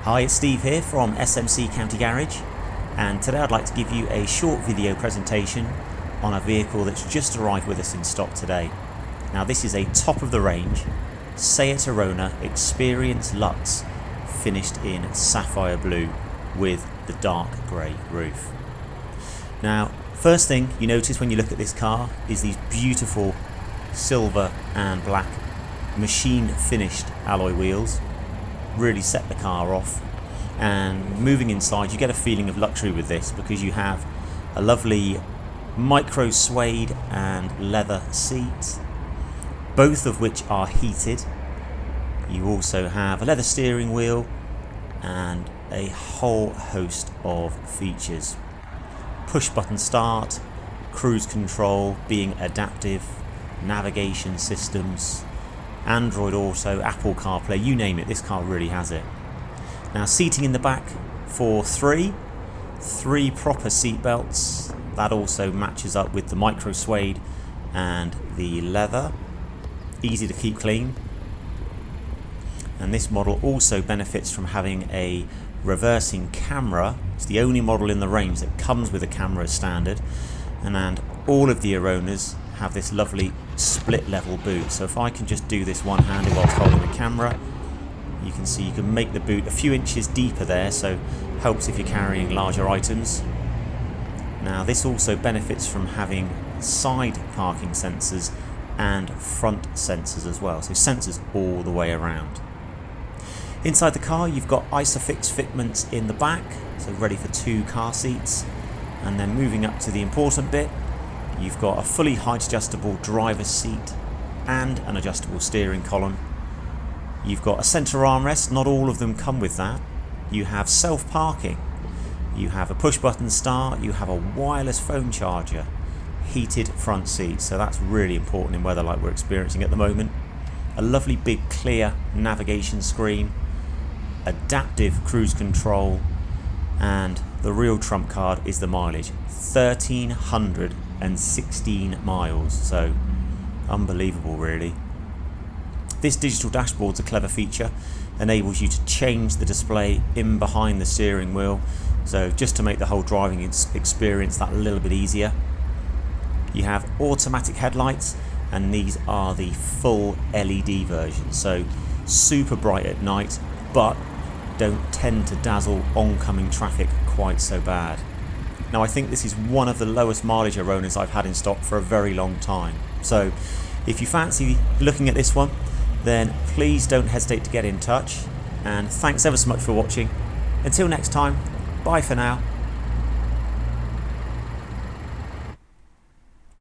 Hi, it's Steve here from SMC County Garage, and today I'd like to give you a short video presentation on a vehicle that's just arrived with us in stock today. Now this is a top of the range SEAT Arona Experience Luxe finished in sapphire blue with the dark grey roof. Now first thing you notice when you look at this car is these beautiful silver and black machine finished alloy wheels. Really set the car off, and moving inside you get a feeling of luxury with this because you have a lovely micro suede and leather seat, both of which are heated. You also have a leather steering wheel and a whole host of features: push button start, cruise control being adaptive, navigation systems, Android Auto, Apple CarPlay, you name it, this car really has it. Now seating in the back for three proper seat belts. That also matches up with the micro suede and the leather. Easy to keep clean. And this model also benefits from having a reversing camera. It's the only model in the range that comes with a camera as standard. And all of the Aronas have this lovely split level boot. So if I can just do this one-handed whilst holding the camera, you can see you can make the boot a few inches deeper there, so helps if you're carrying larger items. Now this also benefits from having side parking sensors and front sensors as well, so sensors all the way around. Inside the car you've got Isofix fitments in the back, so ready for 2 car seats. And then moving up to the important bit, you've got a fully height adjustable driver's seat and an adjustable steering column. You've got a centre armrest, not all of them come with that. You have self-parking, you have a push button start, you have a wireless phone charger, heated front seats, so that's really important in weather like we're experiencing at the moment. A lovely big clear navigation screen, adaptive cruise control, and the real trump card is the mileage, 1,316 miles, so unbelievable really. This digital dashboard's a clever feature, enables you to change the display in behind the steering wheel, so just to make the whole driving experience that little bit easier. You have automatic headlights, and these are the full LED version, so super bright at night but don't tend to dazzle oncoming traffic quite so bad. Now I think this is one of the lowest mileage Aronas I've had in stock for a very long time, so if you fancy looking at this one, then please don't hesitate to get in touch, and thanks ever so much for watching. Until next time, bye for now.